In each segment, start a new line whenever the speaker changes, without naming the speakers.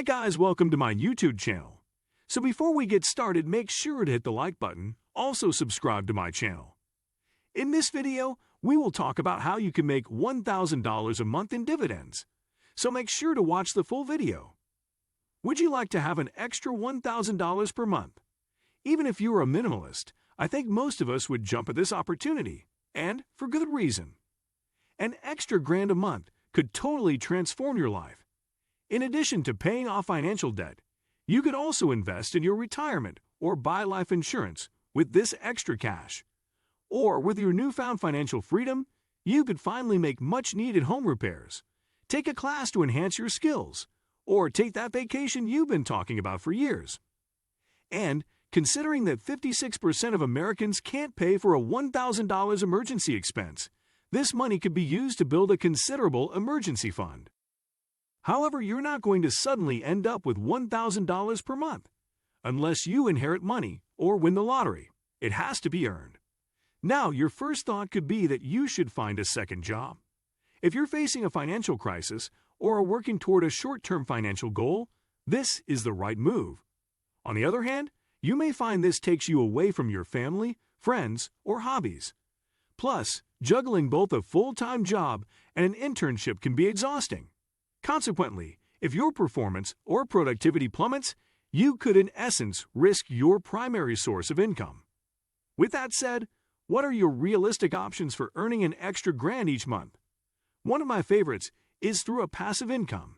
Hi guys, welcome to my YouTube channel. So before we get started, make sure to hit the like button, also subscribe to my channel. In this video, we will talk about how you can make $1,000 a month in dividends. So make sure to watch the full video. Would you like to have an extra $1,000 per month? Even if you are a minimalist, I think most of us would jump at this opportunity, and for good reason. An extra grand a month could totally transform your life. In addition to paying off financial debt, you could also invest in your retirement or buy life insurance with this extra cash. Or with your newfound financial freedom, you could finally make much-needed home repairs, take a class to enhance your skills, or take that vacation you've been talking about for years. And considering that 56% of Americans can't pay for a $1,000 emergency expense, this money could be used to build a considerable emergency fund. However, you're not going to suddenly end up with $1,000 per month. Unless you inherit money or win the lottery, it has to be earned. Now, your first thought could be that you should find a second job. If you're facing a financial crisis or are working toward a short-term financial goal, this is the right move. On the other hand, you may find this takes you away from your family, friends, or hobbies. Plus, juggling both a full-time job and an internship can be exhausting. Consequently, if your performance or productivity plummets, you could in essence risk your primary source of income. With that said, what are your realistic options for earning an extra grand each month? One of my favorites is through a passive income.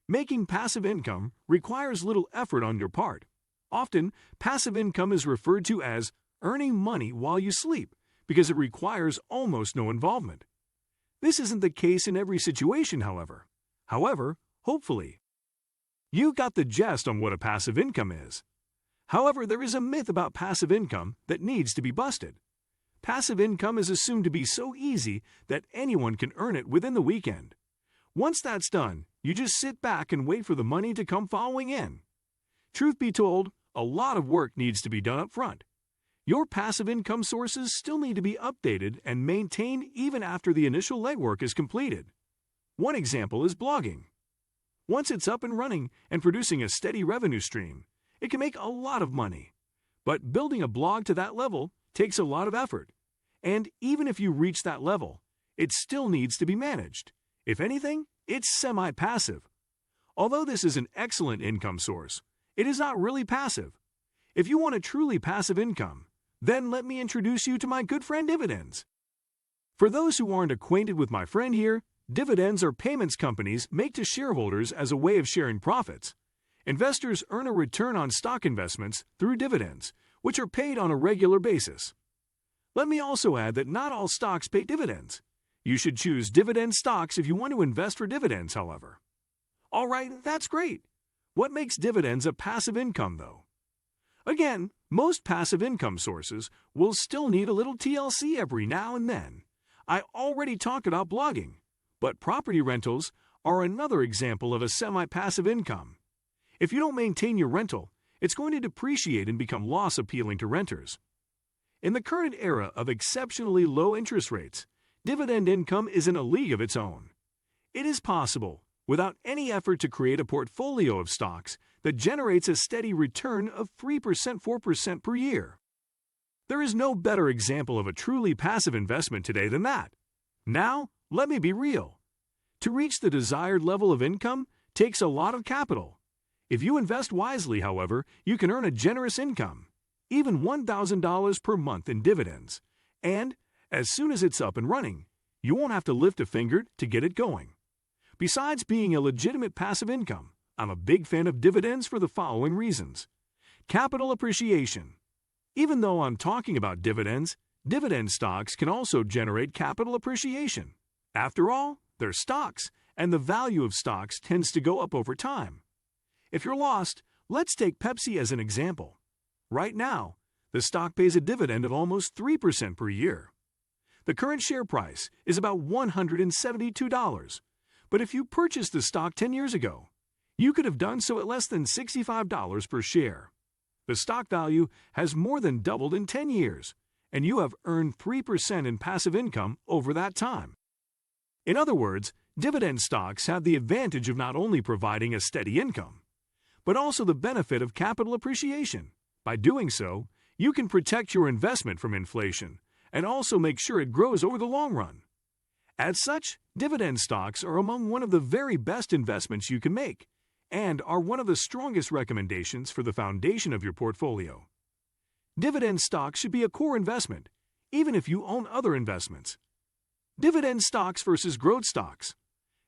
Making passive income requires little effort on your part. Often, passive income is referred to as earning money while you sleep because it requires almost no involvement. This isn't the case in every situation, however. Hopefully, you got the gist on what a passive income is. However, there is a myth about passive income that needs to be busted. Passive income is assumed to be so easy that anyone can earn it within the weekend. Once that's done, you just sit back and wait for the money to come following in. Truth be told, a lot of work needs to be done up front. Your passive income sources still need to be updated and maintained even after the initial legwork is completed. One example is blogging. Once it's up and running and producing a steady revenue stream, it can make a lot of money. But building a blog to that level takes a lot of effort. And even if you reach that level, it still needs to be managed. If anything, it's semi-passive. Although this is an excellent income source, it is not really passive. If you want a truly passive income, then let me introduce you to my good friend dividends. For those who aren't acquainted with my friend here, dividends are payments companies make to shareholders as a way of sharing profits. Investors earn a return on stock investments through dividends, which are paid on a regular basis. Let me also add that not all stocks pay dividends. You should choose dividend stocks if you want to invest for dividends, however. All right, that's great. What makes dividends a passive income, though? Again, most passive income sources will still need a little TLC every now and then. I already talked about blogging. But property rentals are another example of a semi-passive income. If you don't maintain your rental, it's going to depreciate and become loss appealing to renters. In the current era of exceptionally low interest rates, dividend income is in a league of its own. It is possible, without any effort, to create a portfolio of stocks that generates a steady return of 3%, 4% per year. There is no better example of a truly passive investment today than that. Now, let me be real. To reach the desired level of income takes a lot of capital. If you invest wisely, however, you can earn a generous income, even $1,000 per month in dividends. And as soon as it's up and running, you won't have to lift a finger to get it going. Besides being a legitimate passive income, I'm a big fan of dividends for the following reasons. Capital appreciation. Even though I'm talking about dividends, dividend stocks can also generate capital appreciation. After all, they're stocks, and the value of stocks tends to go up over time. If you're lost, let's take Pepsi as an example. Right now, the stock pays a dividend of almost 3% per year. The current share price is about $172, but if you purchased the stock 10 years ago, you could have done so at less than $65 per share. The stock value has more than doubled in 10 years, and you have earned 3% in passive income over that time. In other words, dividend stocks have the advantage of not only providing a steady income, but also the benefit of capital appreciation. By doing so, you can protect your investment from inflation and also make sure it grows over the long run. As such, dividend stocks are among one of the very best investments you can make and are one of the strongest recommendations for the foundation of your portfolio. Dividend stocks should be a core investment, even if you own other investments. Dividend stocks versus growth stocks.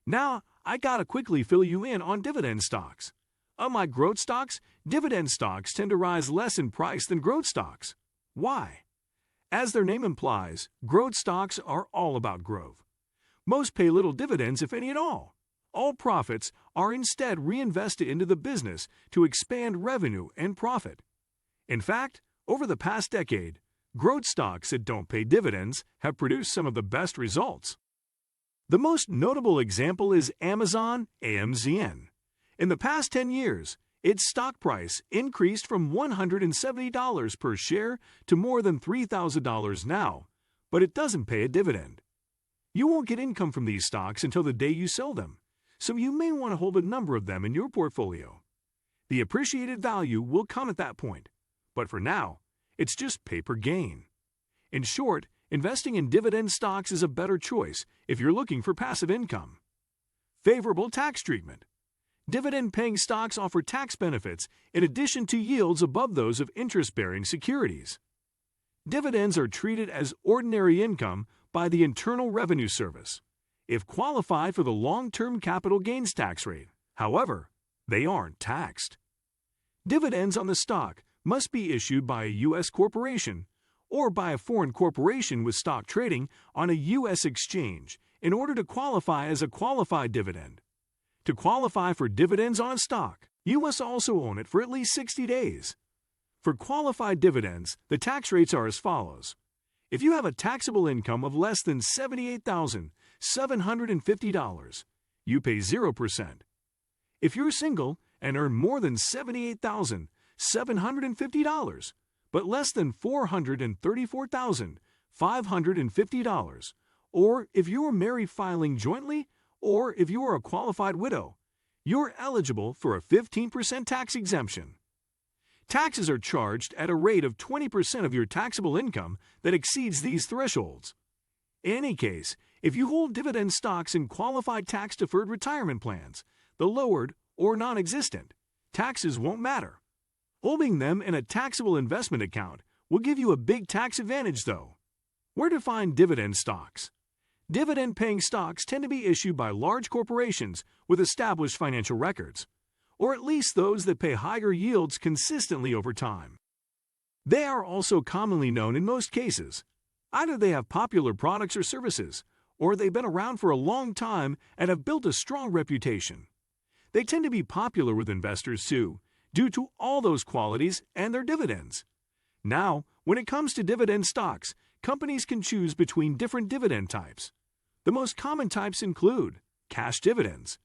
Now, I gotta quickly fill you in on dividend stocks. Unlike growth stocks, dividend stocks tend to rise less in price than growth stocks. Why? As their name implies, growth stocks are all about growth. Most pay little dividends, if any at all. All profits are instead reinvested into the business to expand revenue and profit. In fact, over the past decade, growth stocks that don't pay dividends have produced some of the best results. The most notable example is Amazon AMZN. In the past 10 years, its stock price increased from $170 per share to more than $3,000 now, but it doesn't pay a dividend. You won't get income from these stocks until the day you sell them, so you may want to hold a number of them in your portfolio. The appreciated value will come at that point, but for now, it's just paper gain. In short, investing in dividend stocks is a better choice if you're looking for passive income. Favorable tax treatment. Dividend-paying stocks offer tax benefits in addition to yields above those of interest-bearing securities. Dividends are treated as ordinary income by the Internal Revenue Service, if qualified for the long-term capital gains tax rate. However, they aren't taxed. Dividends on the stock must be issued by a U.S. corporation or by a foreign corporation with stock trading on a U.S. exchange in order to qualify as a qualified dividend. To qualify for dividends on a stock, you must also own it for at least 60 days. For qualified dividends, the tax rates are as follows. If you have a taxable income of less than $78,750, you pay 0%. If you're single and earn more than $78,750, but less than $434,550, or if you are married filing jointly, or if you are a qualified widow, you're eligible for a 15% tax exemption. Taxes are charged at a rate of 20% of your taxable income that exceeds these thresholds. In any case, if you hold dividend stocks in qualified tax-deferred retirement plans, the lowered or non-existent, taxes won't matter. Holding them in a taxable investment account will give you a big tax advantage, though. Where to find dividend stocks? Dividend-paying stocks tend to be issued by large corporations with established financial records, or at least those that pay higher yields consistently over time. They are also commonly known in most cases. Either they have popular products or services, or they've been around for a long time and have built a strong reputation. They tend to be popular with investors too, due to all those qualities and their dividends. Now, when it comes to dividend stocks, companies can choose between different dividend types. The most common types include cash dividends.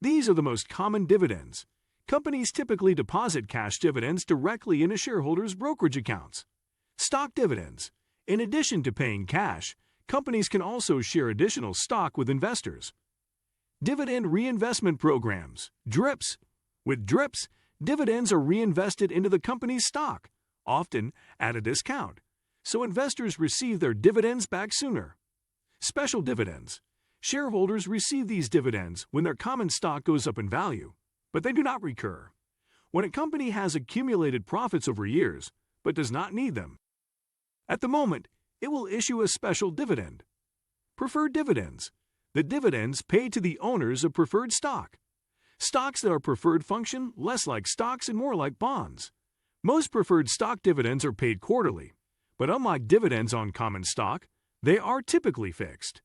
These are the most common dividends. Companies typically deposit cash dividends directly into shareholders' brokerage accounts. Stock dividends. In addition to paying cash, companies can also share additional stock with investors. Dividend reinvestment programs, DRIPs. With DRIPs, dividends are reinvested into the company's stock, often at a discount, so investors receive their dividends back sooner. Special dividends. Shareholders receive these dividends when their common stock goes up in value, but they do not recur. When a company has accumulated profits over years, but does not need them, at the moment, it will issue a special dividend. Preferred dividends. The dividends paid to the owners of preferred stock. Stocks that are preferred function less like stocks and more like bonds. Most preferred stock dividends are paid quarterly, but unlike dividends on common stock, they are typically fixed.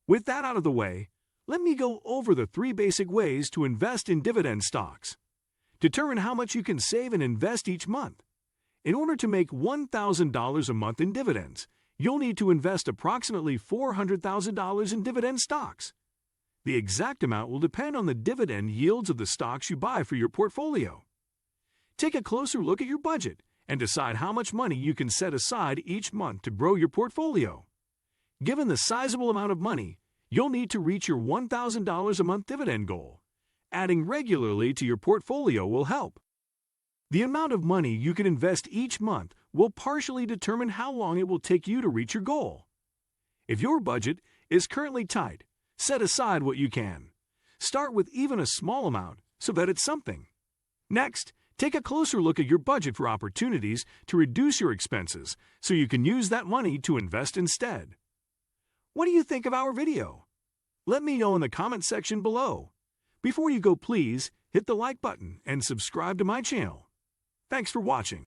With that out of the way, let me go over the 3 basic ways to invest in dividend stocks. Determine how much you can save and invest each month. In order to make $1,000 a month in dividends, you'll need to invest approximately $400,000 in dividend stocks. The exact amount will depend on the dividend yields of the stocks you buy for your portfolio. Take a closer look at your budget and decide how much money you can set aside each month to grow your portfolio. Given the sizable amount of money, you'll need to reach your $1,000 a month dividend goal. adding regularly to your portfolio will help. The amount of money you can invest each month will partially determine how long it will take you to reach your goal. If your budget is currently tight, set aside what you can. Start with even a small amount so that it's something. Next, take a closer look at your budget for opportunities to reduce your expenses so you can use that money to invest instead. What do you think of our video? Let me know in the comment section below. Before you go, please hit the like button and subscribe to my channel. Thanks for watching.